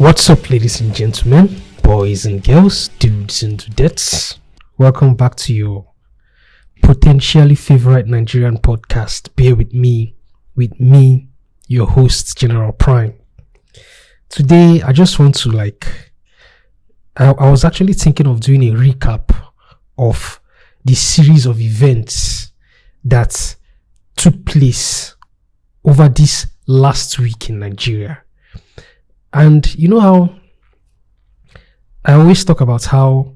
What's up, ladies and gentlemen, boys and girls, dudes and dudettes? Welcome back to your potentially favorite Nigerian podcast. Bear with me, your host, General Prime. Today, I just want to I was actually thinking of doing a recap of the series of events that took place over this last week in Nigeria. And you know how I always talk about how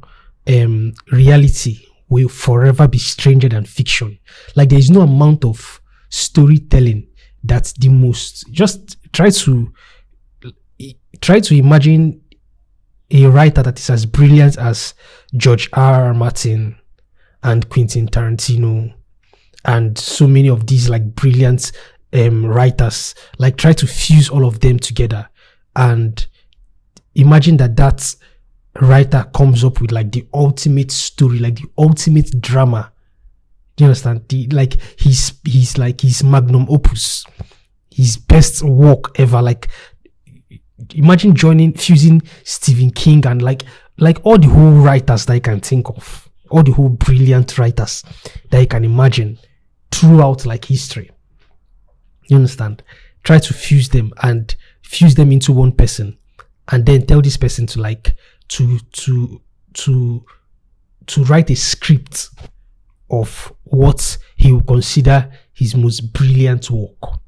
reality will forever be stranger than fiction. Like, there is no amount of storytelling that's the most. Just try to imagine a writer that is as brilliant as George R. Martin and Quentin Tarantino and so many of these brilliant writers. Like, try to fuse all of them together and imagine that writer comes up with the ultimate story, the ultimate drama. Do you understand? His magnum opus, his best work ever. Imagine fusing Stephen King and all the whole writers that you can think of, all the whole brilliant writers that you can imagine throughout history. You understand? Try to fuse them into one person, and then tell this person to write a script of what he will consider his most brilliant work.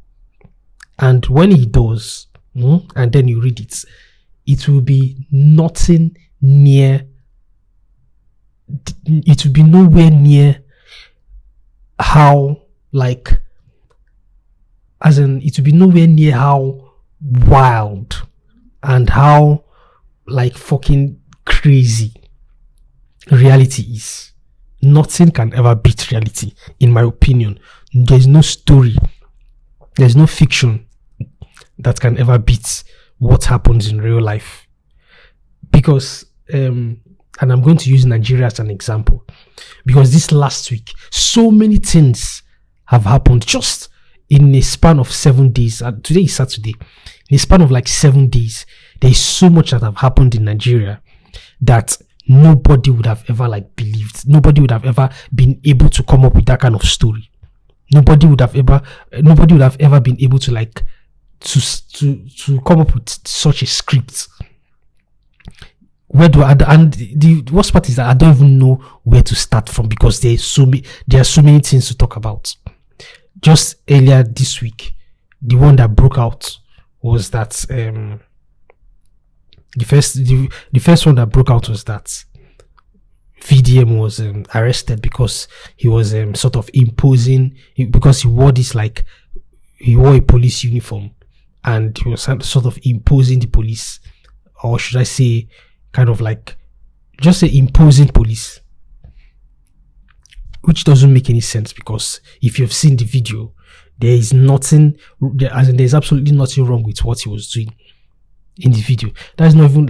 And when he does, and then you read it, it will be nowhere near how wild and how fucking crazy reality is. Nothing can ever beat reality, in my opinion. There's no story, there's no fiction that can ever beat what happens in real life. Because and I'm going to use Nigeria as an example, because this last week so many things have happened just in a span of 7 days. Today is Saturday. In a span of 7 days, there is so much that have happened in Nigeria that nobody would have ever believed. Nobody would have ever been able to come up with that kind of story. Nobody would have ever been able to to come up with such a script. The worst part is that I don't even know where to start from, because there are so many things to talk about. Just earlier this week, the one that broke out was that the first one that broke out was that VDM was arrested because he was sort of imposing, because he wore this he wore a police uniform, and he was sort of imposing the police, or should I say just say imposing police, which doesn't make any sense, because if you've seen the video, there's absolutely nothing wrong with what he was doing in the video. That's not even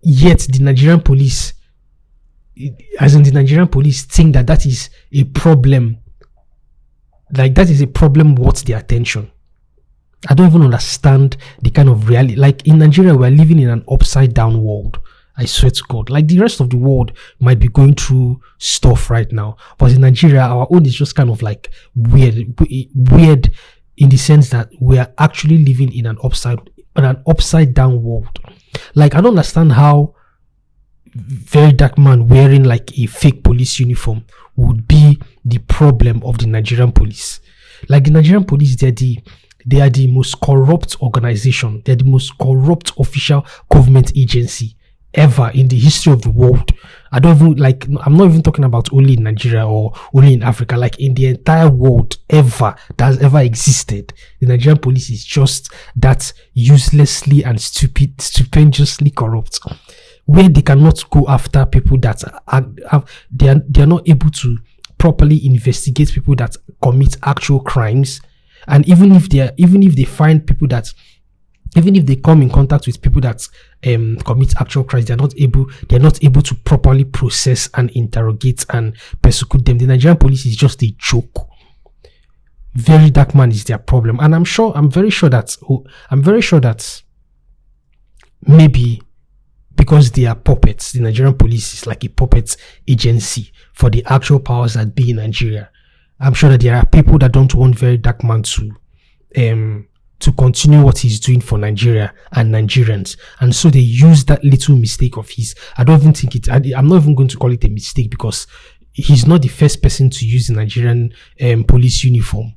yet the Nigerian police think that is a problem. That is a problem worth their attention. I don't even understand the kind of reality. In Nigeria, we're living in an upside down world. I swear to God. The rest of the world might be going through stuff right now, but in Nigeria, our own is just kind of weird in the sense that we are actually living in an upside down world. I don't understand how very dark man wearing a fake police uniform would be the problem of the Nigerian police. The Nigerian police, they are the most corrupt organization. They're the most corrupt official government agency ever in the history of the world. I'm not even talking about only in Nigeria or only in Africa. In the entire world ever that has ever existed, the Nigerian police is just that uselessly and stupendously corrupt, where they cannot go after people that they are not able to properly investigate people that commit actual crimes. And even if they find people that, even if they come in contact with people that commit actual crimes, they're not able to properly process and interrogate and persecute them. The Nigerian police is just a joke. very dark man is their problem. And I'm very sure that maybe because they are puppets, the Nigerian police is like a puppet agency for the actual powers that be in Nigeria. I'm sure that there are people that don't want very dark man to continue what he's doing for Nigeria and Nigerians. And so they use that little mistake of his. I don't even think I'm not even going to call it a mistake, because he's not the first person to use the Nigerian police uniform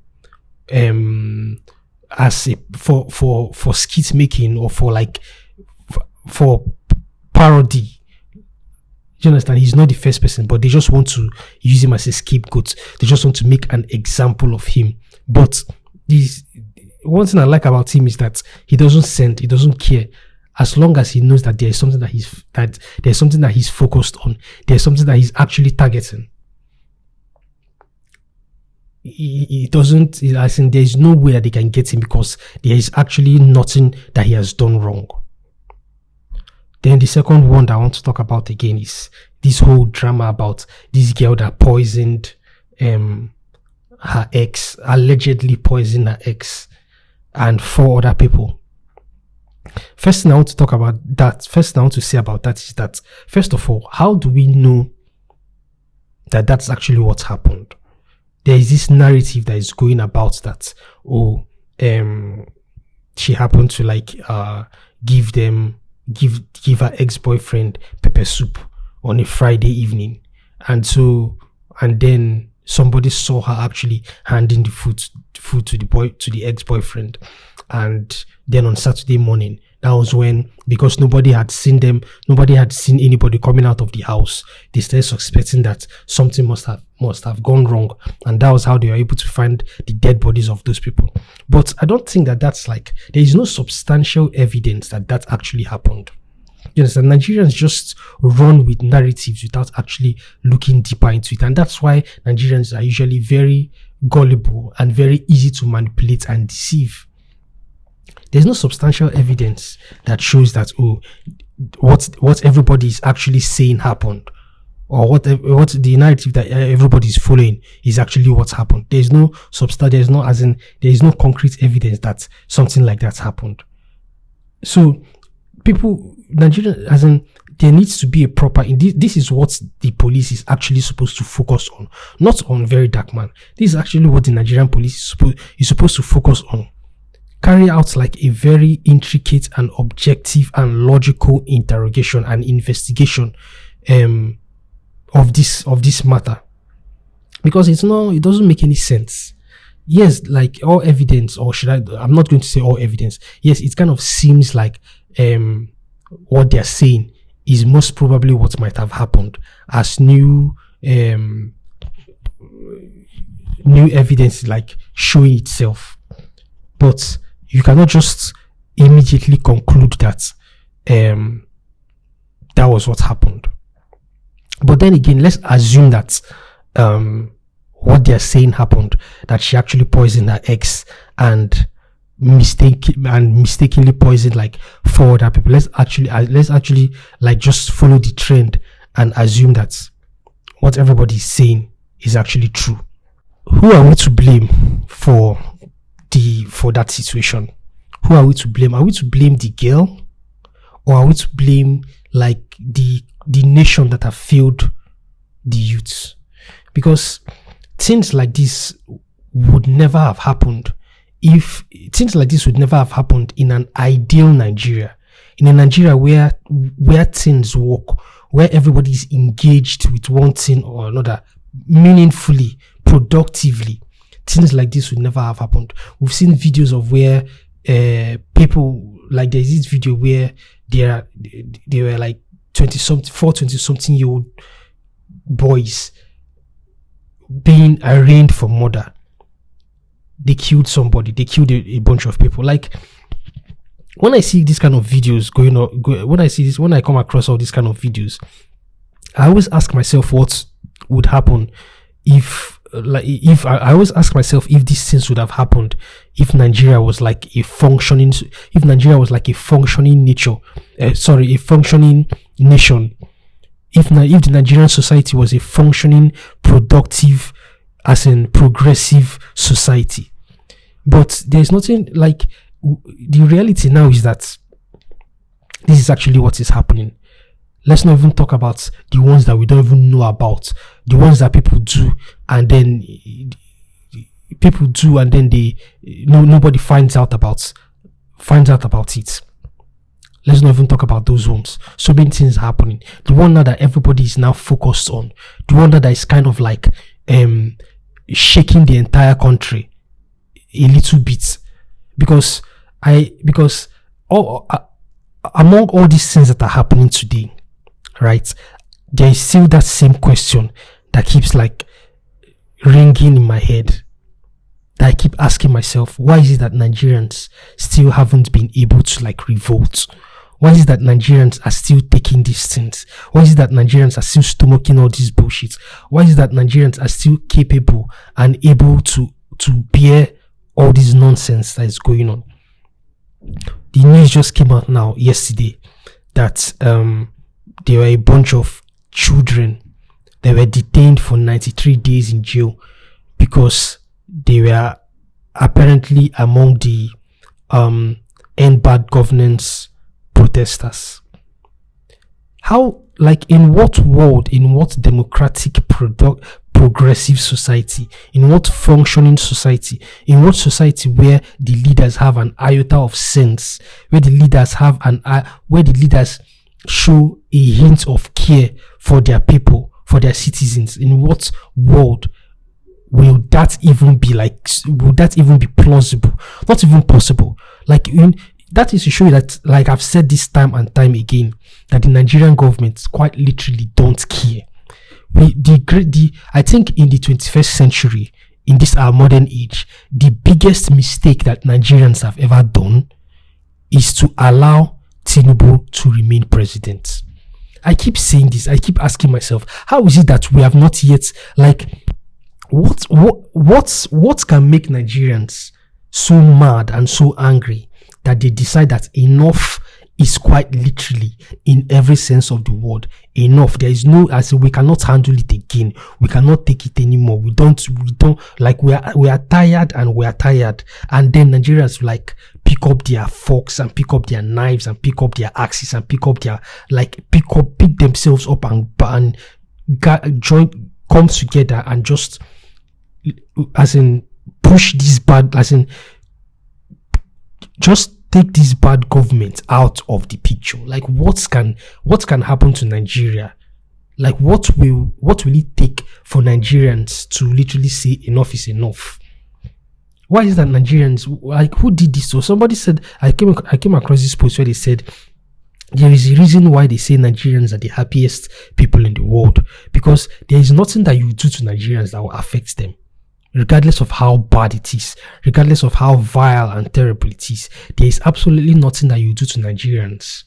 as for skit making, or for parody. You understand? He's not the first person, but they just want to use him as a scapegoat. They just want to make an example of him. But one thing I like about him is that he doesn't care, as long as he knows that there is something that he's focused on. There's something that he's actually targeting. He doesn't, I think there is no way that they can get him, because there is actually nothing that he has done wrong. Then the second one that I want to talk about again is this whole drama about this girl that poisoned her ex, allegedly poisoned her ex and 4 other people. First thing I want to say about that is that, first of all, how do we know that that's actually what happened? There is this narrative that is going about that, she happened to give her ex-boyfriend pepper soup on a Friday evening, and then somebody saw her actually handing the food to the ex-boyfriend. And then on Saturday morning, that was when, because nobody had seen anybody coming out of the house, they started suspecting that something must have gone wrong, and that was how they were able to find the dead bodies of those people. But I don't think that that's there is no substantial evidence that actually happened. You understand? Nigerians just run with narratives without actually looking deeper into it, and that's why Nigerians are usually very gullible and very easy to manipulate and deceive. There's no substantial evidence that shows that what everybody is actually saying happened, or what the narrative that everybody is following is actually what's happened. There's no there is no concrete evidence that something like that happened. So Nigerian, there needs to be a proper. This is what the police is actually supposed to focus on, not on very dark man. This is actually what the Nigerian police is supposed to focus on. Carry out a very intricate and objective and logical interrogation and investigation of this matter, because it doesn't make any sense. Yes, all evidence, or I'm not going to say all evidence. Yes, it kind of seems like what they're saying is most probably what might have happened, as new evidence showing itself. But you cannot just immediately conclude that that was what happened. But then again, let's assume that what they're saying happened, that she actually poisoned her ex and mistakenly poisoned 4 other people. Let's actually just follow the trend and assume that what everybody is saying is actually true. Who are we to blame for that situation? Who are we to blame? Are we to blame the girl, or are we to blame the nation that have failed the youths? Because things like this would never have happened in an ideal Nigeria, in a Nigeria where things work, where everybody is engaged with one thing or another, meaningfully, productively. Things like this would never have happened. We've seen videos of where people, there's this video where they were 20-something year old boys being arraigned for murder. They killed somebody. They killed a bunch of people. When I see this kind of videos when I come across all these kind of videos, I always ask myself what would happen if I always ask myself if these things would have happened if Nigeria was a functioning nation. If the Nigerian society was a functioning, productive, as in progressive society. But there's nothing like the reality now is that this is actually what is happening. Let's not even talk about the ones that we don't even know about, the ones that people do and then they nobody finds out about it. Let's not even talk about those ones. So many things happening. The one now that everybody is now focused on, the one that is kind of like shaking the entire country a little bit, because among all these things that are happening today, right, there is still that same question that keeps like ringing in my head, that I keep asking myself: why is it that Nigerians still haven't been able to like revolt? Why is it that Nigerians are still taking these things? Why is it that Nigerians are still stomaching all this bullshit? Why is it that Nigerians are still capable and able to bear all this nonsense that is going on? The news just came out now yesterday that there were a bunch of children that were detained for 93 days in jail because they were apparently among the end bad governance protesters. How, like, in what world, in what democratic progressive society, in what functioning society, in what society where the leaders have an iota of sense, where the leaders show a hint of care for their people, for their citizens, in what world will that even be plausible? Not even possible. Like, that is to show you that, like I've said this time and time again, that the Nigerian government quite literally don't care. I think in the 21st century, in this our modern age, the biggest mistake that Nigerians have ever done is to allow Tinubu to remain president. I keep saying this. I keep asking myself, how is it that we have not yet, like, what can make Nigerians so mad and so angry that they decide that enough is quite literally, in every sense of the word, enough. There is no, as we cannot handle it again. We cannot take it anymore. We don't like, we are tired, and and then Nigerians like pick up their forks and pick up their knives and pick up their axes and pick up their pick themselves up and come together and just, as in, push this bad, as in, just take this bad government out of the picture. Like, what can happen to Nigeria? Like, what will it take for Nigerians to literally say enough is enough? Why is that Nigerians, like, who did this? So somebody said, I came across this post where they said there is a reason why they say Nigerians are the happiest people in the world, because there is nothing that you do to Nigerians that will affect them. Regardless of how bad it is, regardless of how vile and terrible it is, there is absolutely nothing that you do to Nigerians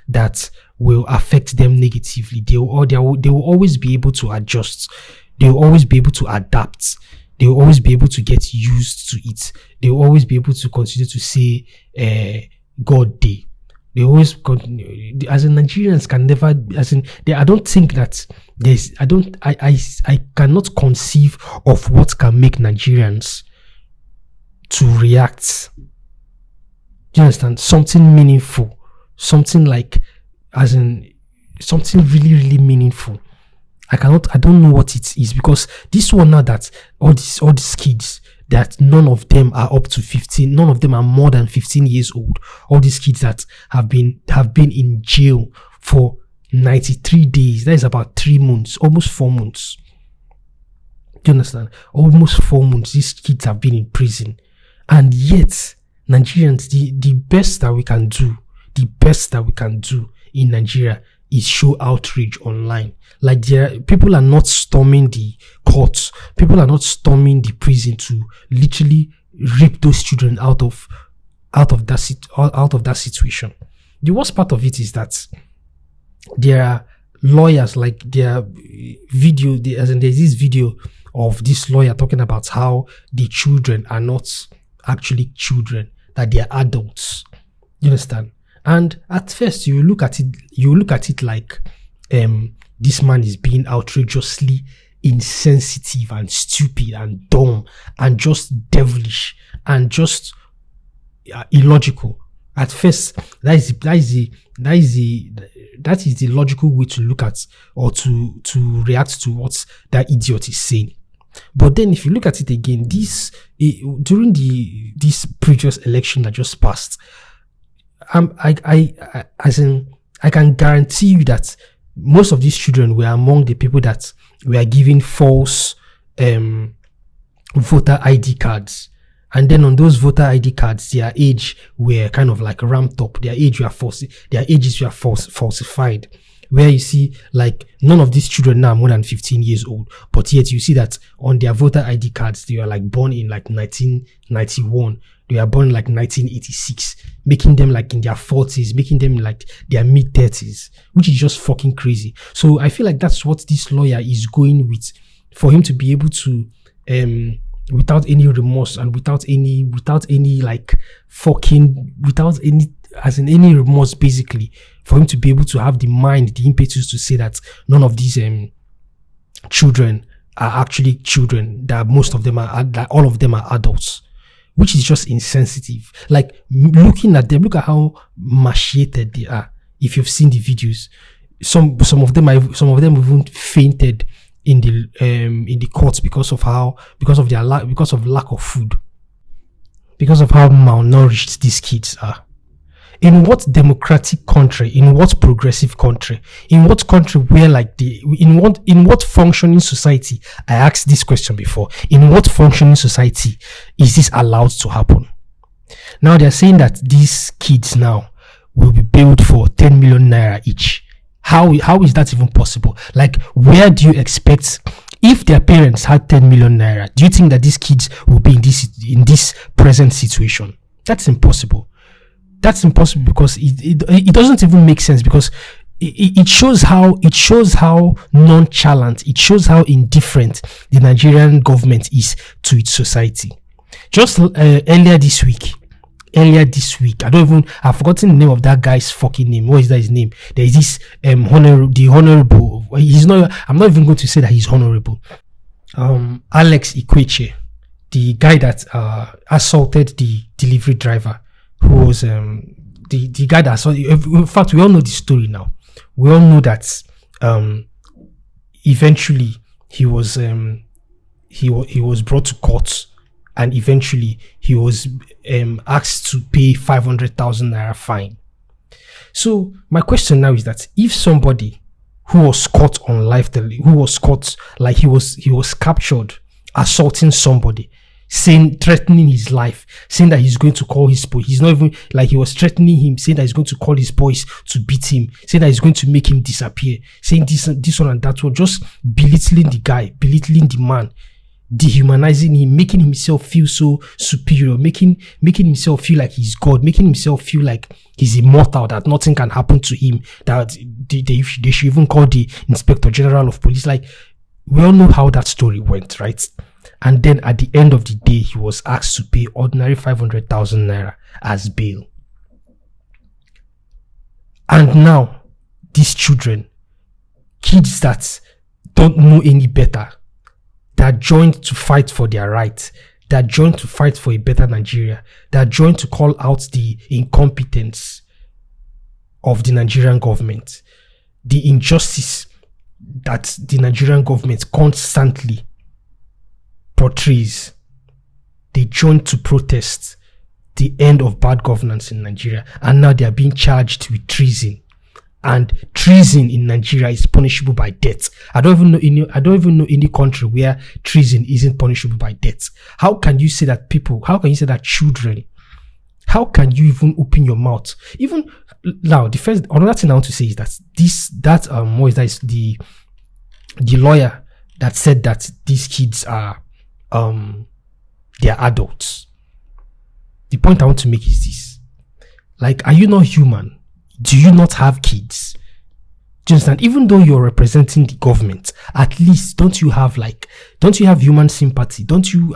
that will affect them negatively. They will always be able to adjust. They will always be able to adapt. They will always be able to get used to it. They will always be able to continue to say, God day. They always continue, as in, Nigerians can never, as in, I don't think that I cannot conceive of what can make Nigerians to react. Do you understand? Something meaningful, something like, as in, something really, really meaningful. I don't know what it is, because this one now, that all these kids, that none of them are up to 15, none of them are more than 15 years old. All these kids that have been in jail for 93 days. That is about 3 months, almost 4 months. Do you understand? Almost 4 months. These kids have been in prison. And yet, Nigerians, the best that we can do in Nigeria is show outrage online. Like, people are not storming the courts. People are not storming the prison to literally rip those children out of that situation. The worst part of it is that there are lawyers, like, there's this video of this lawyer talking about how the children are not actually children, that they are adults. You understand? And at first you look at it like this man is being outrageously insensitive and stupid and dumb and just devilish and just illogical. At first, that is the logical way to look at or to react to what that idiot is saying. But then, if you look at it again, during this previous election that just passed, I can guarantee you that most of these children were among the people that were given false voter ID cards. And then on those voter ID cards, their age were kind of like ramped up. Their ages were falsified. Where you see, like, none of these children now are more than 15 years old. But yet you see that on their voter ID cards, they were like born in like 1991. They were born in like 1986, making them like in their 40s, making them like their mid 30s, which is just fucking crazy. So I feel like that's what this lawyer is going with, for him to be able to, without any remorse and without any remorse, basically, for him to be able to have the mind, the impetus to say that none of these children are actually children, that most of them are, that all of them are adults, which is just insensitive. Like, looking at them, look at how emaciated they are. If you've seen the videos, some of them even fainted in the courts because of lack of food, because of how malnourished these kids are. In what democratic country, in what progressive country, in what country where in what functioning society, I asked this question before, in what functioning society is this allowed to happen? Now they're saying that these kids now will be bailed for 10 million naira each. How is that even possible? Like, where do you expect, if their parents had 10 million naira, do you think that these kids will be in this present situation? That's impossible. That's impossible because it doesn't even make sense, because it shows how nonchalant, it shows how indifferent the Nigerian government is to its society. Just earlier this week, I've forgotten the name of that guy's fucking name. What is that his name? There is this the honorable. I'm not even going to say that he's honorable. Alex Ikweche, the guy that assaulted the delivery driver, who was the guy that assaulted. In fact, we all know the story now. We all know that eventually he was brought to court. And eventually, he was asked to pay 500,000 naira fine. So my question now is that if somebody who was caught on live, who was caught, like he was captured assaulting somebody, threatening his life, saying that he's going to call his boys, he's not even, like, he was threatening him, saying that he's going to call his boys to beat him, saying that he's going to make him disappear, saying this one and that one, just belittling the guy, belittling the man, dehumanizing him, making himself feel so superior, making himself feel like he's God, making himself feel like he's immortal, that nothing can happen to him, that they should even call the Inspector General of Police. Like, we all know how that story went, right? And then at the end of the day, he was asked to pay ordinary 500,000 naira as bail. And now, these children, kids that don't know any better, that joined to fight for their rights, that joined to fight for a better Nigeria, that joined to call out the incompetence of the Nigerian government, the injustice that the Nigerian government constantly portrays. They joined to protest the end of bad governance in Nigeria, and now they are being charged with treason. And treason in Nigeria is punishable by death. I don't even know any country where treason isn't punishable by death. How can you say that children? How can you even open your mouth? Even now, another thing I want to say is that the lawyer that said that these kids are they're adults. The point I want to make is this: like, are you not human? Do you not have kids? Do you understand? Even though you're representing the government, at least don't you have human sympathy? Don't you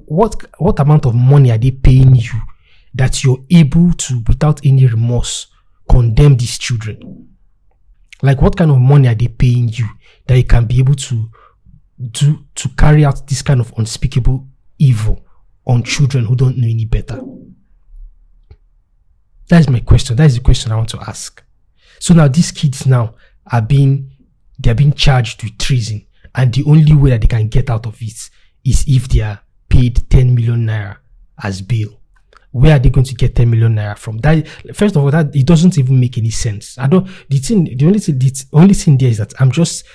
what amount of money are they paying you that you're able to, without any remorse, condemn these children? Like, what kind of money are they paying you that you can be able to carry out this kind of unspeakable evil on children who don't know any better? That is my question. That is the question I want to ask. So now these kids now they're being charged with treason, and the only way that they can get out of it is if they are paid 10 million naira as bail. Where are they going to get 10 million naira from? That, first of all, that it doesn't even make any sense. The only thing there is that I'm just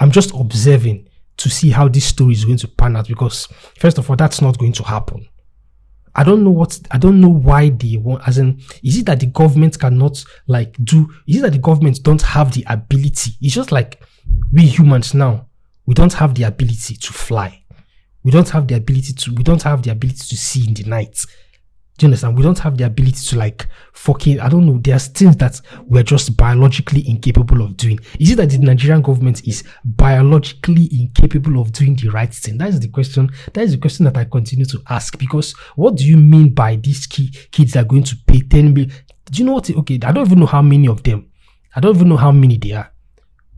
observing to see how this story is going to pan out, because first of all, that's not going to happen. I don't know why they want, as in, is it that the government cannot is it that the government don't have the ability? It's just like we humans now, we don't have the ability to fly. We don't have the ability to see in the night. Do you understand? We don't have the ability to I don't know. There's things that we're just biologically incapable of doing. Is it that the Nigerian government is biologically incapable of doing the right thing? That is the question. That is the question that I continue to ask, because what do you mean by these kids are going to pay 10 million? Do you know what? Okay, I don't even know how many of them. I don't even know how many they are.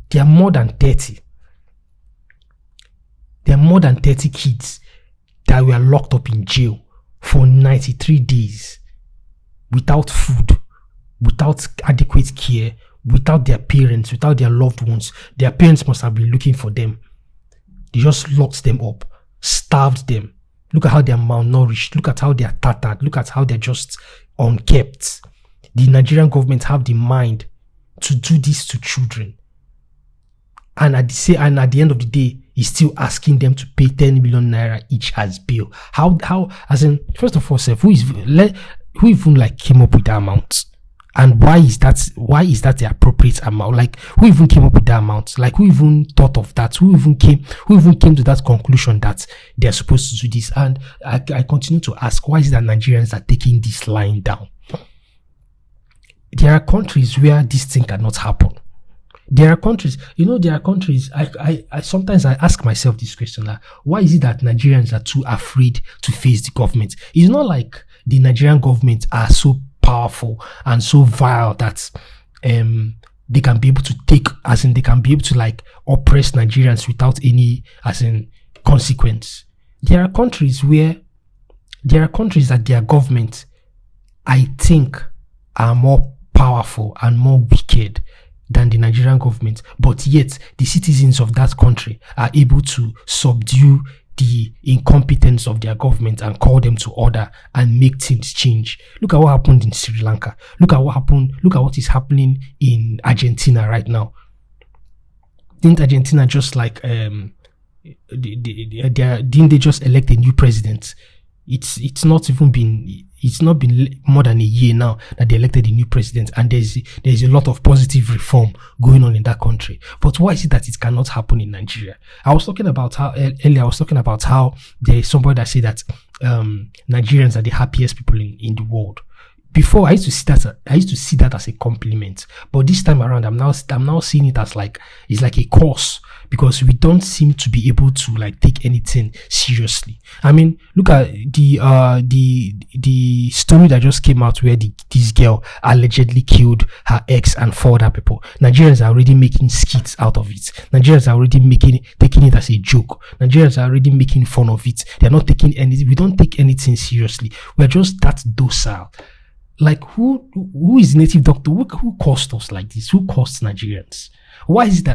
There are more than 30. There are more than 30 kids that were locked up in jail for 93 days without food, without adequate care, without their parents, without their loved ones. Their parents must have been looking for them. They just locked them up, starved them. Look at how they're malnourished. Look at how they're tattered. Look at how they're just unkept. The Nigerian government have the mind to do this to children. And at the end of the day, he's still asking them to pay 10 million naira each as bail. How, as in, first of all, who even came up with that amount? And why is that the appropriate amount? Who even came up with that amount? Who even thought of that? Who even came to that conclusion that they're supposed to do this? And I continue to ask, why is it that Nigerians are taking this line down? There are countries where this thing cannot happen. There are countries, I sometimes I ask myself this question, why is it that Nigerians are too afraid to face the government? It's not like the Nigerian government are so powerful and so vile that they can be able to oppress Nigerians without any, consequence. There are countries that their government, I think, are more powerful and more wicked than the Nigerian government, but yet the citizens of that country are able to subdue the incompetence of their government and call them to order and make things change. Look at what happened in Sri Lanka. Look at what is happening in Argentina right now. Didn't Argentina just didn't they just elect a new president? It's not been more than a year now that they elected a new president, and there's a lot of positive reform going on in that country. But why is it that it cannot happen in Nigeria? I was talking about how there is somebody that said that Nigerians are the happiest people in the world. Before, I used to see that as a compliment, but this time around, I'm now seeing it as it's like a curse, because we don't seem to be able to take anything seriously. I mean, look at the story that just came out where this girl allegedly killed her ex and 4 other people. Nigerians are already making skits out of it. Nigerians are already taking it as a joke. Nigerians are already making fun of it. They're not taking anything. We don't take anything seriously. We're just that docile. Who is native doctor? Who caused us like this? Who caused Nigerians? Why is it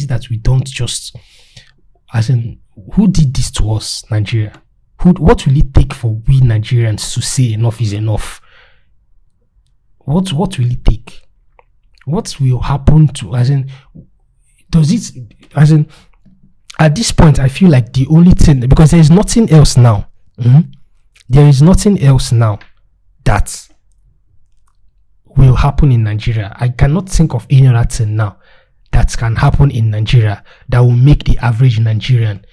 that we don't just, who did this to us, Nigeria? What will it take for we Nigerians to say enough is enough? What will it take? What will happen to, at this point, I feel like the only thing, because there is nothing else now. There is nothing else now that will happen in Nigeria. I cannot think of any other thing now that can happen in Nigeria that will make the average Nigerian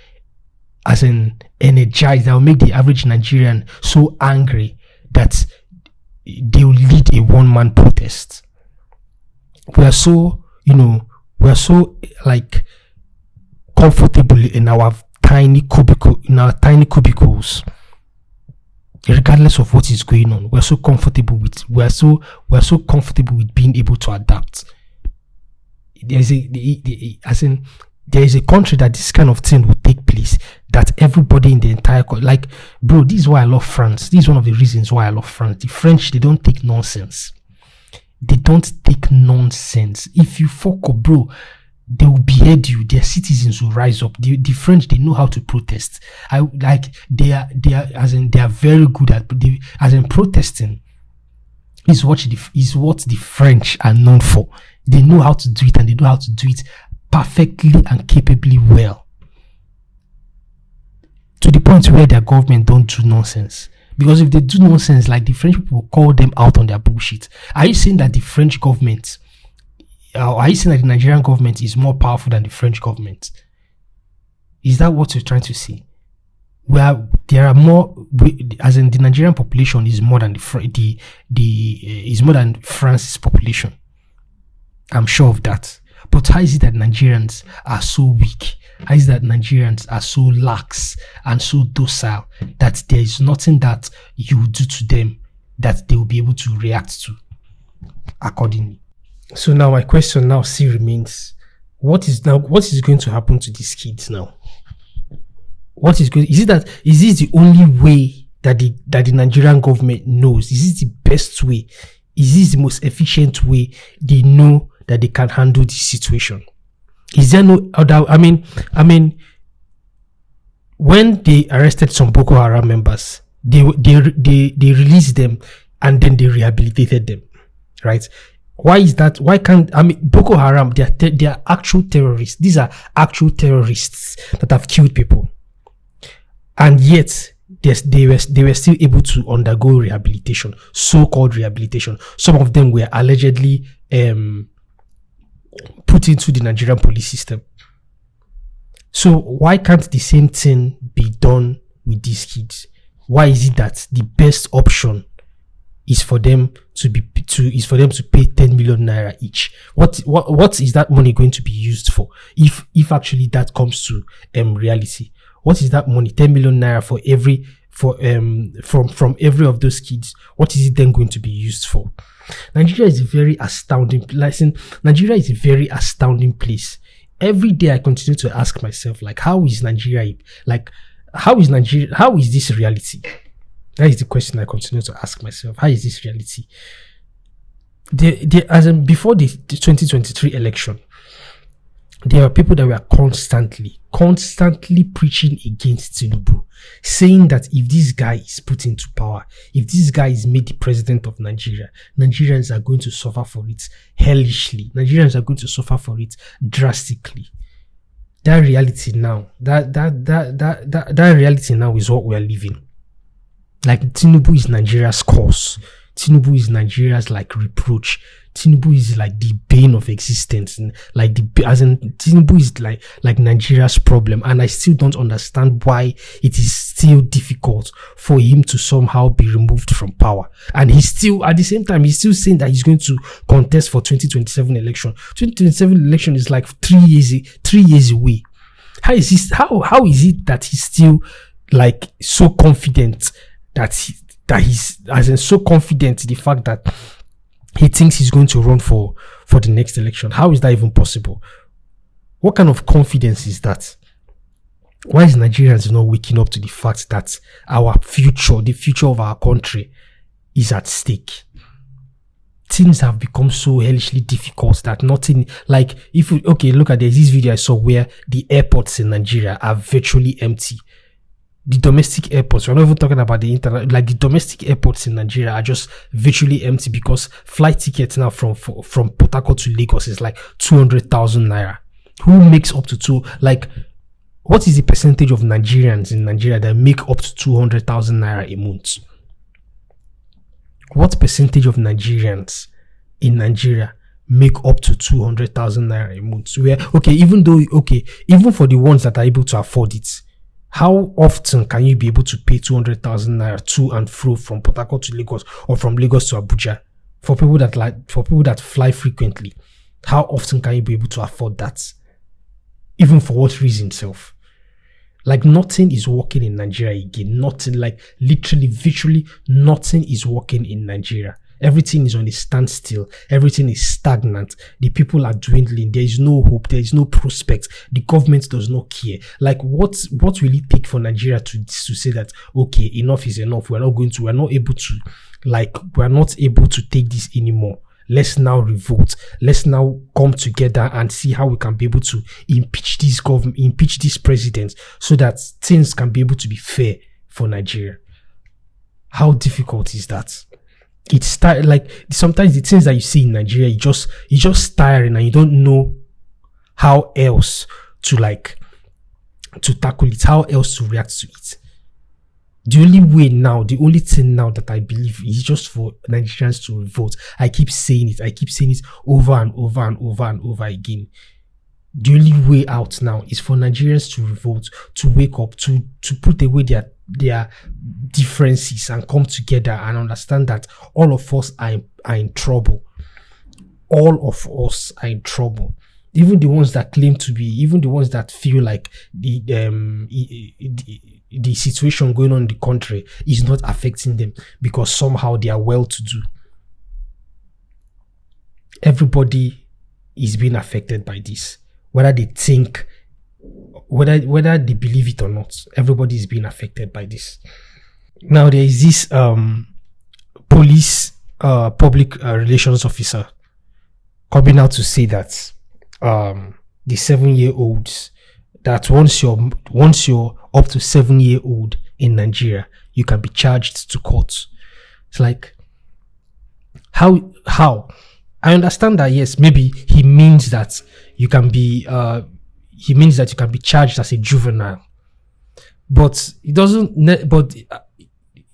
energized, that will make the average Nigerian so angry that they will lead a one-man protest. We are so comfortable in our tiny cubicles. Regardless of what is going on, we're so comfortable with being able to adapt. as in there is a country that this kind of thing will take place, that everybody in the entire like, bro, this is why I love France. This is one of the reasons why I love France. The French, they don't take nonsense. They don't take nonsense. If you fuck up, bro, they will behead you. Their citizens will rise up. The French, they know how to protest. They are very good at protesting. Is what the French are known for. They know how to do it, and they know how to do it perfectly and capably well. To the point where their government don't do nonsense. Because if they do nonsense, like, the French people will call them out on their bullshit. Are you saying that the French government, are you saying that the Nigerian government is more powerful than the French government? Is that what you're trying to say? Where there are more, as in the Nigerian population is more than is more than France's population. I'm sure of that. But how is it that Nigerians are so weak? How is it that Nigerians are so lax and so docile that there is nothing that you do to them that they will be able to react to accordingly? So now my question now still remains: what is going to happen to these kids now? Is this the only way that the Nigerian government knows? Is this the best way? Is this the most efficient way they know that they can handle this situation? Is there no other? I mean, when they arrested some Boko Haram members, they released them and then they rehabilitated them, right? Why is that? Why can't, Boko Haram, they are actual terrorists. These are actual terrorists that have killed people. And yet, they were still able to undergo rehabilitation, so-called rehabilitation. Some of them were allegedly put into the Nigerian police system. So why can't the same thing be done with these kids? Why is it that the best option is for them to pay 10 million naira each? What is that money going to be used for? If actually that comes to reality, what is that money? 10 million naira from every of those kids. What is it then going to be used for? Nigeria is a very astounding place. Every day I continue to ask myself, like, how is Nigeria? Like, how is this reality? That is the question I continue to ask myself. How is this reality? Before the 2023 election, there are people that were constantly preaching against Tinubu, saying that if this guy is put into power, if this guy is made the president of Nigeria, Nigerians are going to suffer for it hellishly. Nigerians are going to suffer for it drastically. That reality now, that reality now is what we are living. Like, Tinubu is Nigeria's curse. Tinubu is Nigeria's like reproach. Tinubu is like the bane of existence, and like Tinubu is like Nigeria's problem. And I still don't understand why it is still difficult for him to somehow be removed from power. And he's still, at the same time, he's still saying that he's going to contest for 2027 election. 2027 election is like 3 years away. How is it that he's still like so confident so confident in the fact that he thinks he's going to run for the next election? How is that even possible? What kind of confidence is that? Why is Nigerians not waking up to the fact that our future, the future of our country, is at stake? Things have become so hellishly difficult that nothing, like, look at this video I saw where the airports in Nigeria are virtually empty. The domestic airports, we're not even talking about the internet, like the domestic airports in Nigeria are just virtually empty because flight tickets now from Port Harcourt to Lagos is like 200,000 naira. Who makes up to what is the percentage of Nigerians in Nigeria that make up to 200,000 naira a month? What percentage of Nigerians in Nigeria make up to 200,000 naira a month? Even for the ones that are able to afford it, how often can you be able to pay 200,000 naira to and fro from Port Harcourt to Lagos or from Lagos to Abuja? For people that fly frequently, how often can you be able to afford that? Even for what reason self? Like, nothing is working in Nigeria again. Nothing, like literally, virtually nothing is working in Nigeria. Everything is on a standstill. Everything is stagnant. The people are dwindling. There is no hope. There is no prospect. The government does not care. Like, what will it take for Nigeria to say that, okay, enough is enough. We're not able to take this anymore. Let's now revolt. Let's now come together and see how we can be able to impeach this government, impeach this president, so that things can be able to be fair for Nigeria. How difficult is that? It's like sometimes the things that you see in Nigeria, it's just tiring, and you don't know how else to tackle it, how else to react to it. The only thing now that I believe is just for Nigerians to revolt. I keep saying it over and over and over and over again. The only way out now is for Nigerians to revolt, to wake up, to put away their differences and come together and understand that all of us are in trouble. All of us are in trouble. Even the ones that claim to be, even the ones that feel like the situation going on in the country is not affecting them because somehow they are well-to-do. Everybody is being affected by this. Whether they think, whether they believe it or not, everybody is being affected by this. Now there is this police public relations officer coming out to say that the 7-year-olds, that once you're up to 7-year-old in Nigeria, you can be charged to court. It's like, how? I understand that, yes, maybe he means that you can be charged as a juvenile, but it doesn't. But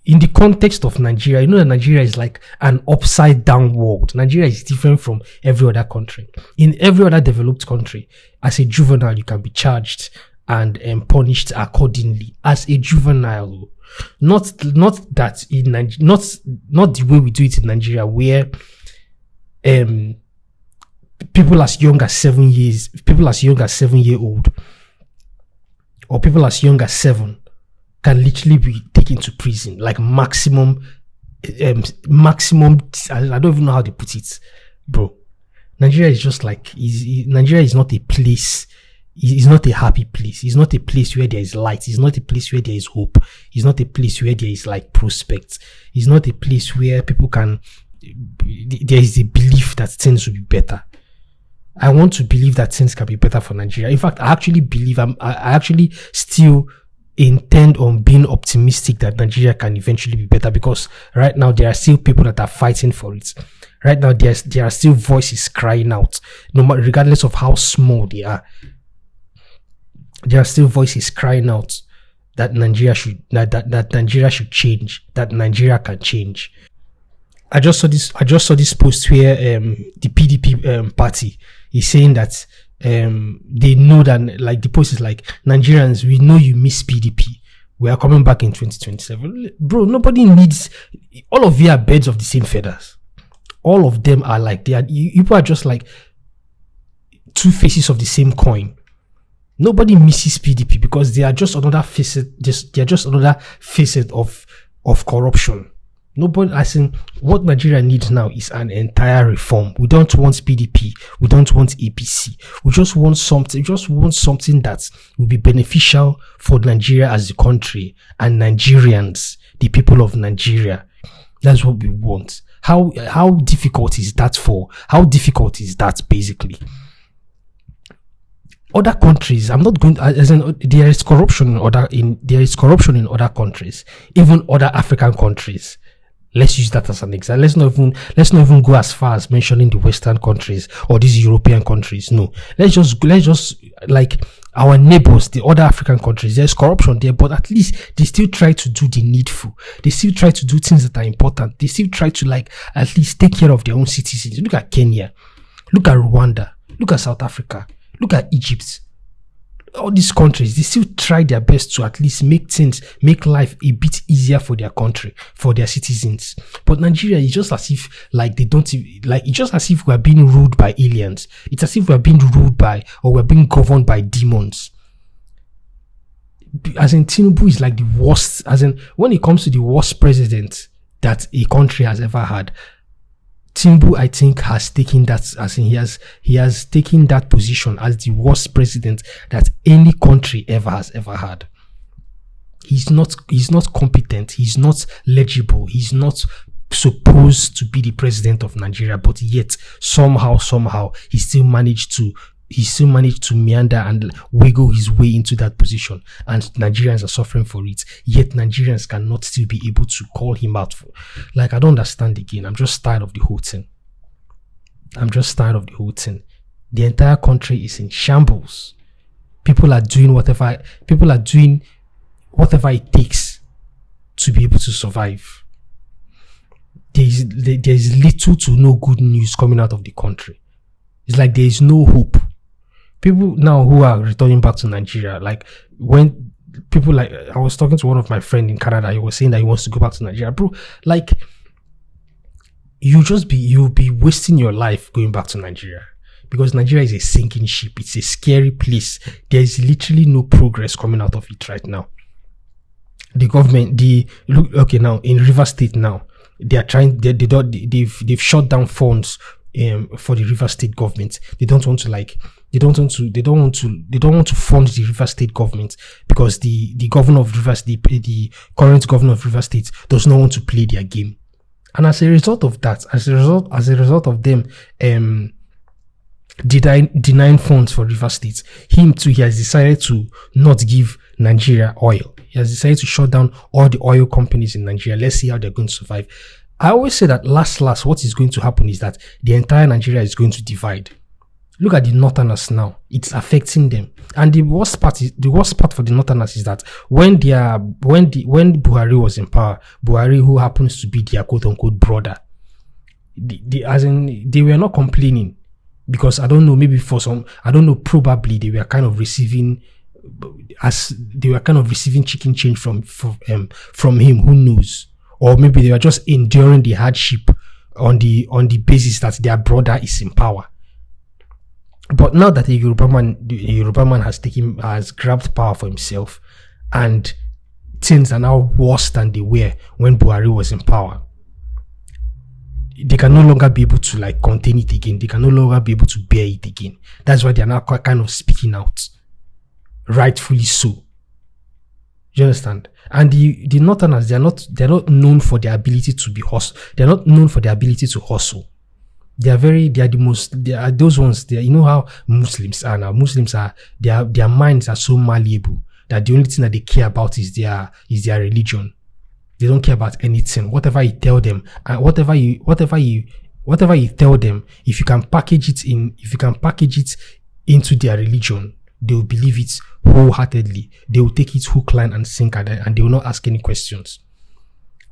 in the context of Nigeria, you know that Nigeria is like an upside down world. Nigeria is different from every other country. In every other developed country, as a juvenile, you can be charged and punished accordingly as a juvenile. Not that in not the way we do it in Nigeria, where people as young as 7-year-old, or people as young as 7 can literally be taken to prison, like maximum. I don't even know how to put it, bro. Nigeria is just like, Nigeria is not a place. It's not a happy place. It's not a place where there is light. It's not a place where there is hope. It's not a place where there is like prospects. It's not a place where people can. There is a belief that things will be better. I want to believe that things can be better for Nigeria. In fact, I actually believe I actually still intend on being optimistic that Nigeria can eventually be better, because right now there are still people that are fighting for it. Right now there are still voices crying out, no matter, regardless of how small they are. There are still voices crying out that Nigeria should Nigeria should change, that Nigeria can change. I just saw this post where the PDP party is saying that they know that, like, the post is like, Nigerians, we know you miss PDP. We are coming back in 2027. Bro, nobody needs, all of you are birds of the same feathers. All of them are like, people are just like two faces of the same coin. Nobody misses PDP because they are just another facet. They are just another facet of corruption. Nobody, as in, what Nigeria needs now is an entire reform. We don't want PDP. We don't want APC. We just want something. We just want something that will be beneficial for Nigeria as a country and Nigerians, the people of Nigeria. That's what we want. How difficult is that for? How difficult is that, basically? Other countries, I'm not going to, as in, there is corruption in other countries, even other African countries. Let's use that as an example. Let's not even go as far as mentioning the Western countries or these European countries. No, let's just like our neighbors, the other African countries. There's corruption there, but at least they still try to do the needful. They still try to do things that are important. They still try to, like, at least take care of their own citizens. Look at Kenya, look at Rwanda, look at South Africa, look at Egypt. All these countries, they still try their best to at least make life a bit easier for their country, for their citizens. But Nigeria is just as if, like, they don't, like, it's just as if we're being ruled by aliens. It's as if we're being ruled by, or we're being governed by demons. As in, Tinubu is like the worst, as in, when it comes to the worst president that a country has ever had, Tinubu, I think, has taken that, as in he has taken that position as the worst president that any country has ever had. He's not competent, he's not legible, he's not supposed to be the president of Nigeria, but yet somehow he still managed to meander and wiggle his way into that position, and Nigerians are suffering for it. Yet Nigerians cannot still be able to call him out for. Like, I don't understand again. I'm just tired of the whole thing. The entire country is in shambles. People are doing whatever it takes to be able to survive. There's little to no good news coming out of the country. It's like there is no hope. People now who are returning back to Nigeria, like when people, like, I was talking to one of my friends in Canada, he was saying that he wants to go back to Nigeria. Bro, like, you'll be wasting your life going back to Nigeria, because Nigeria is a sinking ship. It's a scary place. There is literally no progress coming out of it right now. The government, now in Rivers State now, they are trying. They've shut down funds for the Rivers State government. They don't want to fund the Rivers State government, because the governor of Rivers, the current governor of Rivers State, does not want to play their game. And as a result of that, as a result of them denying funds for Rivers State, he has decided to not give Nigeria oil. He has decided to shut down all the oil companies in Nigeria. Let's see how they're going to survive. I always say that last, what is going to happen is that the entire Nigeria is going to divide. Look at the Northerners now. It's affecting them. And the worst part for the Northerners is that when Buhari was in power, Buhari, who happens to be their quote unquote brother, they were not complaining, because I don't know, maybe probably they were kind of receiving chicken change from him, who knows? Or maybe they were just enduring the hardship on the basis that their brother is in power. But now that the Yoruba man has grabbed power for himself, and things are now worse than they were when Buhari was in power, they can no longer be able to contain it again. They can no longer be able to bear it again. That's why they are now kind of speaking out, rightfully so. You understand? And the Northerners, they're not known for their ability to be hustle. They're not known for their ability to hustle. They are those ones. You know how Muslims are now. Muslims are, their minds are so malleable that the only thing that they care about is their religion. They don't care about anything. Whatever you tell them, and whatever you tell them, if you can package it into their religion, they will believe it wholeheartedly. They will take it hook, line, and sinker, and they will not ask any questions.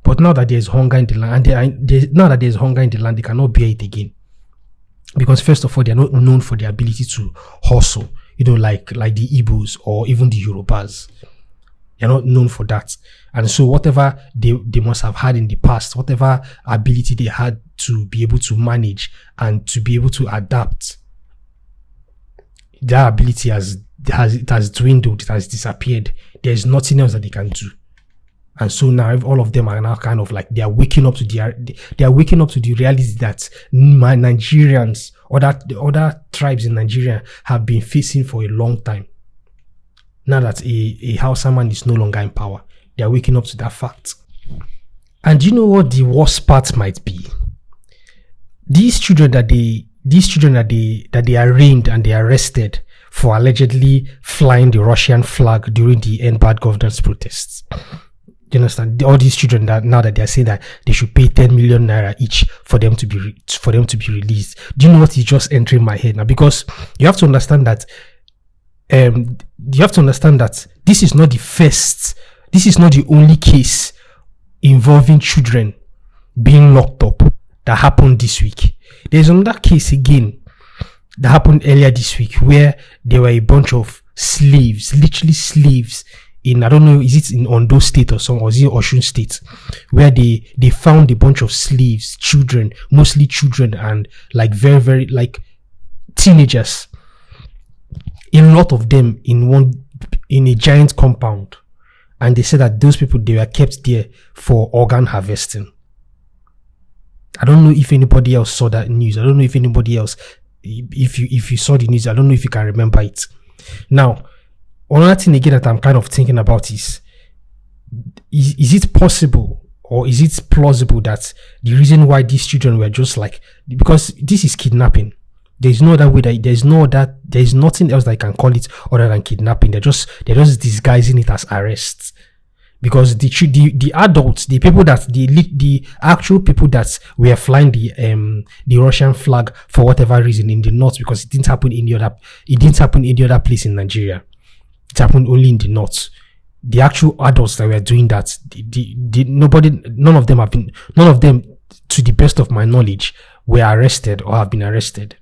But now that there's hunger in the land, they cannot bear it again. Because first of all, they are not known for their ability to hustle, like the Igbos or even the Yorubas. They're not known for that. And so whatever they must have had in the past, whatever ability they had to be able to manage and to be able to adapt, their ability has dwindled, it has disappeared. There's nothing else that they can do. And so now all of them are now kind of like, they are waking up to the reality that Nigerians or the other tribes in Nigeria have been facing for a long time. Now that a Hausa man is no longer in power, they are waking up to that fact. And you know what the worst part might be? These children that they arraigned and they arrested for allegedly flying the Russian flag during the End Bad Governance protests. You understand? All these children now that they are saying that they should pay 10 million naira each for them to be released. Do you know what is just entering my head now? Because you have to understand that this is not the only case involving children being locked up that happened this week. There's another case again that happened earlier this week where there were a bunch of slaves, literally slaves, in, I don't know, is it in Ondo State or is it Osun State, where they found a bunch of slaves, children, mostly children, and very, very teenagers, a lot of them in a giant compound. And they said that those people, they were kept there for organ harvesting. I don't know if anybody else saw that news. I don't know if anybody else, if you saw the news, I don't know if you can remember it. Now, another thing again that I'm kind of thinking about is it possible or is it plausible that the reason why these children were just like, because this is kidnapping. There's no other way there's nothing else that I can call it other than kidnapping. They're just disguising it as arrests. Because the adults, the people that the actual people that were flying the Russian flag for whatever reason in the north, because it didn't happen in any other place in Nigeria. It happened only in the north. The actual adults that were doing that, none of them, to the best of my knowledge, were arrested or have been arrested.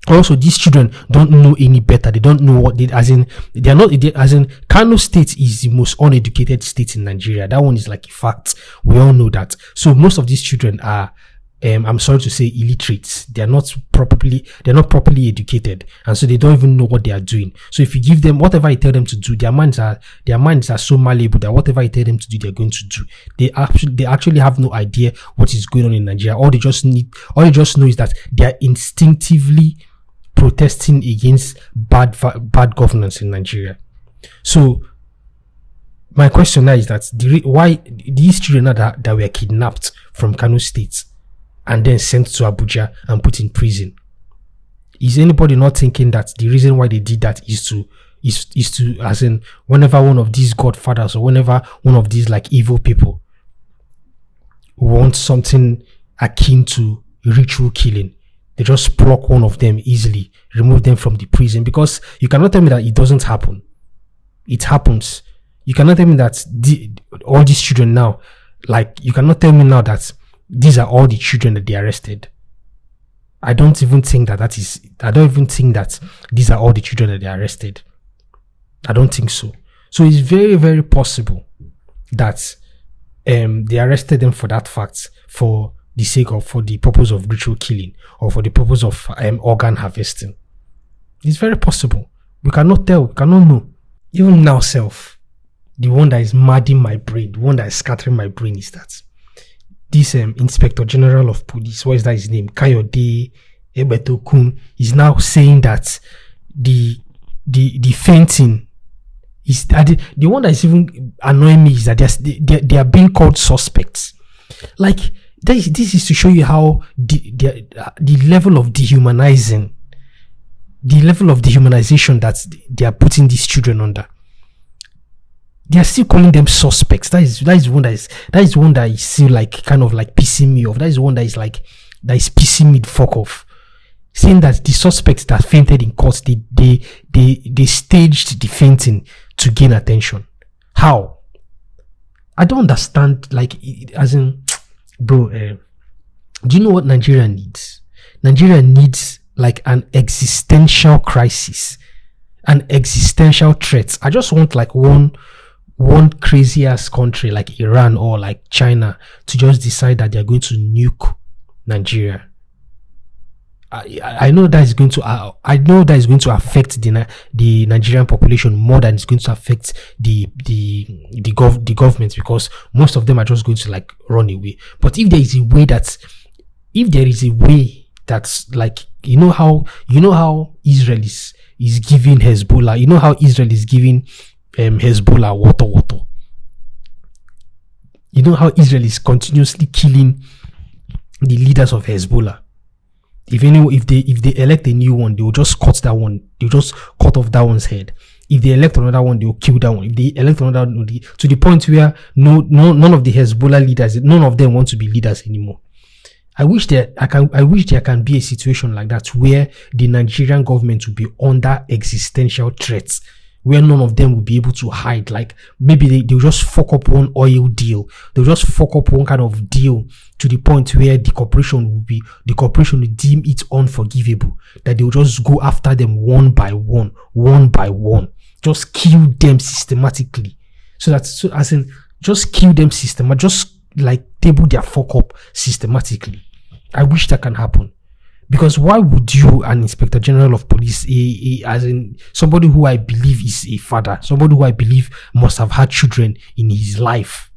Also, these children don't know any better. They don't know what Kano State is the most uneducated state in Nigeria. That one is like a fact. We all know that. So most of these children are, I'm sorry to say, illiterate. They're not properly educated, and so they don't even know what they are doing. So if you give them whatever you tell them to do, their minds are so malleable that whatever you tell them to do, they're going to do. They actually have no idea what is going on in Nigeria. All they just know is that they are instinctively protesting against bad governance in Nigeria. So my question now is that why these children that were kidnapped from Kano State and then sent to Abuja and put in prison, is anybody not thinking that the reason why they did that is to as in whenever one of these godfathers or whenever one of these like evil people want something akin to ritual killing, they just pluck one of them easily, remove them from the prison? Because you cannot tell me that it doesn't happen. It happens. You cannot tell me that all these children now, like, you cannot tell me now that these are all the children that they arrested. I don't even think that these are all the children that they arrested. I don't think so. So it's very, very possible that they arrested them for that fact, for the purpose of ritual killing or for the purpose of organ harvesting. It's very possible. We cannot tell. We cannot know. Even now, the one that is madding my brain, the one that is scattering my brain is that this Inspector General of Police, what is that his name? Kayode Ebetokun, is now saying that the fainting is the one that is even annoying me is that they are being called suspects. Like, this is to show you how the level of dehumanization that they are putting these children under. They are still calling them suspects. That is one that is still like kind of like pissing me off. That is one that is pissing me the fuck off. Saying that the suspects that fainted in court, they staged the fainting to gain attention. How? I don't understand. Like, as in, bro, do you know what Nigeria needs? Nigeria needs like an existential crisis, an existential threat. I just want like one crazy ass country like Iran or like China to just decide that they're going to nuke Nigeria. I know that is going to affect the Nigerian population more than it's going to affect the government, because most of them are just going to like run away. But if there is a way that's like, you know how Israel is giving Hezbollah, you know how Israel is giving Hezbollah water. You know how Israel is continuously killing the leaders of Hezbollah. If they elect a new one, they will just cut that one. They'll just cut off that one's head. If they elect another one, they will kill that one. If they elect another one, to the point where none of the Hezbollah leaders, none of them want to be leaders anymore. I wish there can be a situation like that where the Nigerian government will be under existential threats, where none of them will be able to hide. Like, maybe they'll just fuck up one oil deal. They'll just fuck up one kind of deal to the point where the corporation will deem it unforgivable, that they'll just go after them one by one, just kill them systematically. Just kill them systematically, just like table their fuck up systematically. I wish that can happen. Because why would you, an Inspector General of Police, as in somebody who I believe is a father, somebody who I believe must have had children in his life,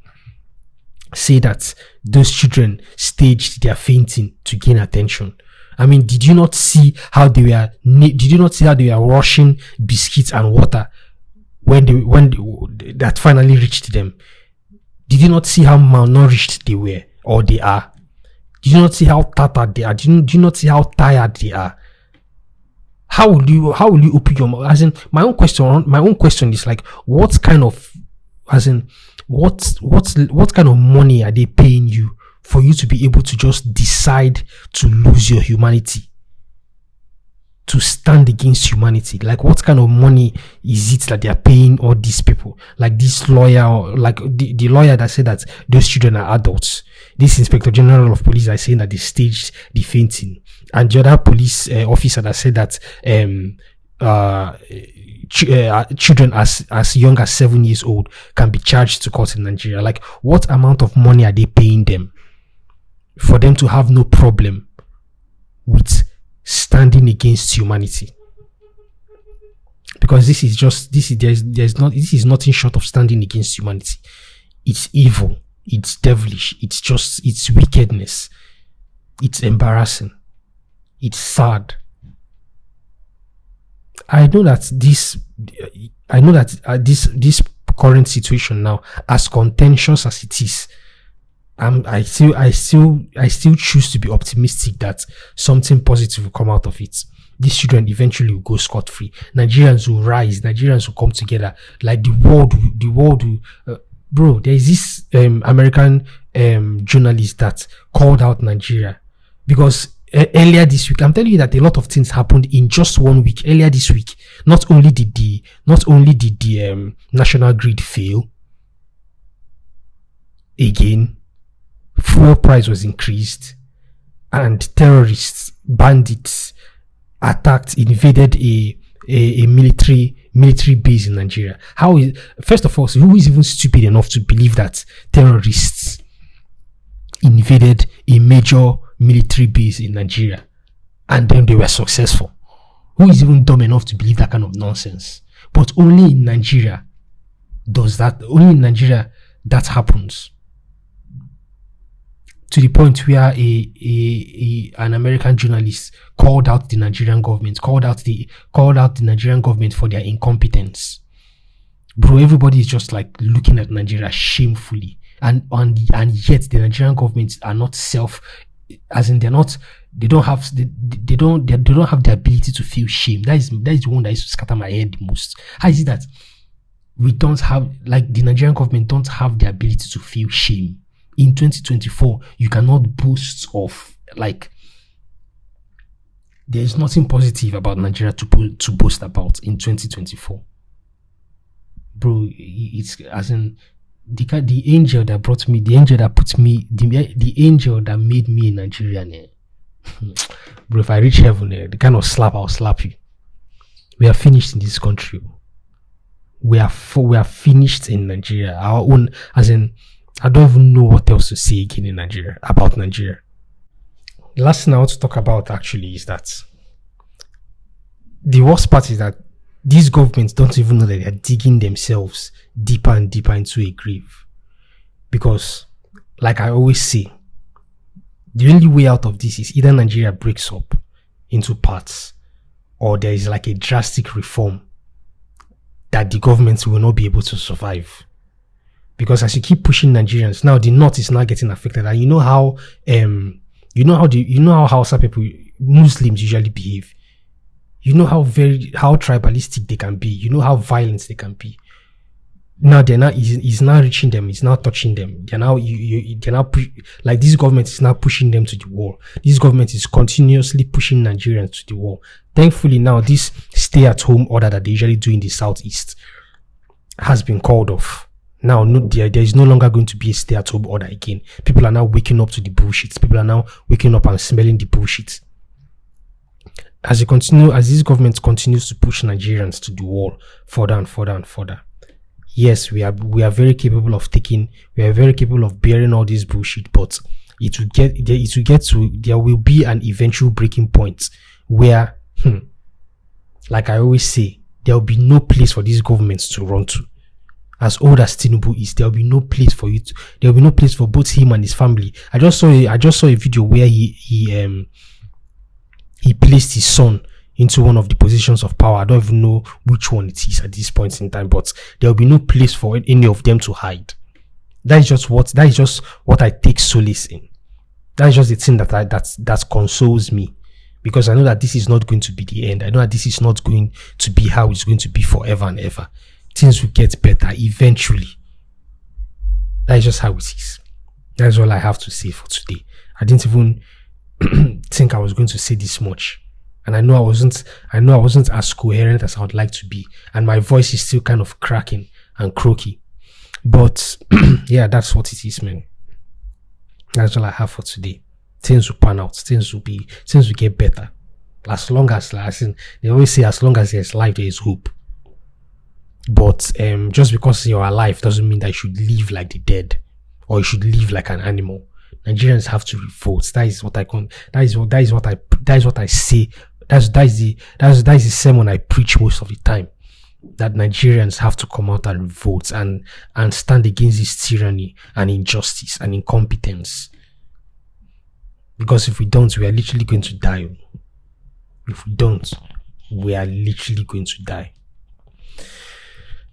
say that those children staged their fainting to gain attention. I mean, did you not see how they were rushing biscuits and water when that finally reached them? Did you not see how malnourished they were or they are? Did you not see how tattered they are? Do you not see how tired they are? How will you open your mouth? As in, my own question is like, what kind of money are they paying you for you to be able to just decide to lose your humanity, to stand against humanity? Like, what kind of money is it that they are paying all these people? Like this lawyer, or like the lawyer that said that those children are adults. This Inspector General of Police are saying that they staged the fainting, and the other police officer that said that children as young as 7 years old can be charged to court in Nigeria. Like, what amount of money are they paying them for them to have no problem with standing against humanity? Because this is nothing short of standing against humanity. It's evil, it's devilish, it's wickedness, it's embarrassing, it's sad. I know that this current situation now, as contentious as it is, I still choose to be optimistic that something positive will come out of it. These children eventually will go scot-free. Nigerians will rise. Nigerians will come together. Like the world will. Bro, there is this American journalist that called out Nigeria because earlier this week, I'm telling you that a lot of things happened in just 1 week. Earlier this week, not only did the national grid fail again, fuel price was increased, and terrorists, bandits invaded a military base in Nigeria. First of all, who is even stupid enough to believe that terrorists invaded a major military base in Nigeria and then they were successful? Who is even dumb enough to believe that kind of nonsense? But only in Nigeria that happens. To the point where an American journalist called out the Nigerian government, called out the Nigerian government for their incompetence. Bro, everybody is just like looking at Nigeria shamefully, and yet the Nigerian government are not they don't have the ability to feel shame. That is the one that used to scatter my head the most. How is it that we don't have, like, the Nigerian government don't have the ability to feel shame? In 2024, you cannot boast of, like, there is nothing positive about Nigeria to boast about in 2024. Bro, it's as in the angel that brought me, the angel that put me, the angel that made me a Nigerian. Bro, if I reach heaven, the kind of slap I'll slap you. We are finished in this country. We are finished in Nigeria. Our own, as in, I don't even know what else to say again in Nigeria, about Nigeria. The last thing I want to talk about actually is that the worst part is that these governments don't even know that they are digging themselves deeper and deeper into a grave. Because, like I always say, the only way out of this is either Nigeria breaks up into parts, or there is like a drastic reform that the governments will not be able to survive. Because as you keep pushing Nigerians, now the North is now getting affected, and you know how Hausa people, Muslims usually behave. You know how tribalistic they can be. You know how violent they can be. Now he's now reaching them. He's now touching them. Like, this government is now pushing them to the wall. This government is continuously pushing Nigerians to the wall. Thankfully, now this stay-at-home order that they usually do in the southeast has been called off. Now, there is no longer going to be a stay-at-home order again. People are now waking up to the bullshit. People are now waking up and smelling the bullshit. As this government continues to push Nigerians to the wall, further and further and further. Yes, we are very capable of bearing all this bullshit, but there will be an eventual breaking point where, like I always say, there will be no place for these governments to run to. as old as Tinubu is, there will be no place for you. There will be no place for both him and his family. I just saw a video where he placed his son into one of the positions of power. I don't even know which one it is at this point in time, but there will be no place for any of them to hide. That is just what I take solace in. That is just the thing that consoles me, because I know that this is not going to be the end. I know that this is not going to be how it's going to be forever and ever. Things will get better eventually. That is just how it is. That's all I have to say for today. I didn't even think I was going to say this much, and I know I wasn't as coherent as I would like to be, and my voice is still kind of cracking and croaky. But yeah, that's what it is, man. That's all I have for today. Things will pan out. Things will get better. As long as, they always say, as long as there's life, there is hope. But just because you're alive doesn't mean that you should live like the dead, or you should live like an animal. Nigerians have to revolt. That is what I say. That's the sermon I preach most of the time. That Nigerians have to come out and revolt and stand against this tyranny and injustice and incompetence. Because if we don't, we are literally going to die. If we don't, we are literally going to die.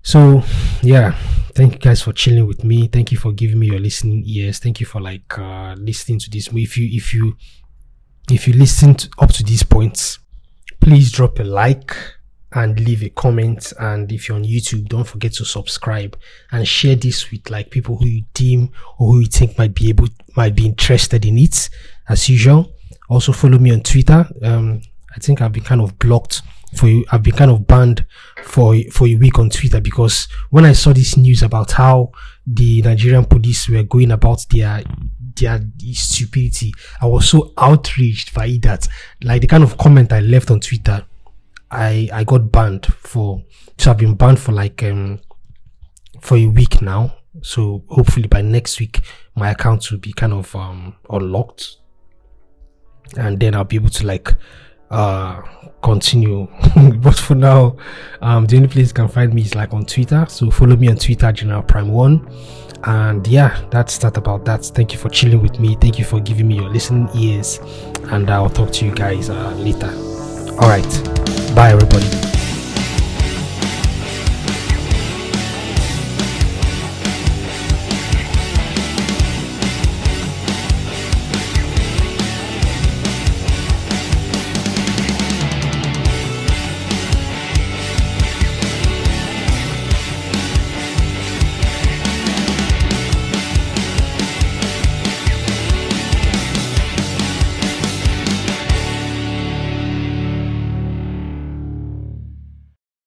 So yeah, thank you guys for chilling with me. Thank you for giving me your listening ears. Thank you for listening to this. If you listened up to these points, please drop a like and leave a comment. And if you're on YouTube, don't forget to subscribe and share this with people who you deem or who you think might be interested in it. As usual, also follow me on Twitter. I think I've been kind of blocked for you. I've been kind of banned for a week on Twitter, because when I saw this news about how the Nigerian police were going about their stupidity, I was so outraged by that. The kind of comment I left on Twitter, I got banned for. So I've been banned for for a week now. So hopefully by next week my account will be kind of unlocked, and then I'll be able to continue. But for now, the only place you can find me is on Twitter. So follow me on Twitter, General Prime 1. And yeah, that's that about that. Thank you for chilling with me. Thank you for giving me your listening ears, and I'll talk to you guys later. All right, bye everybody.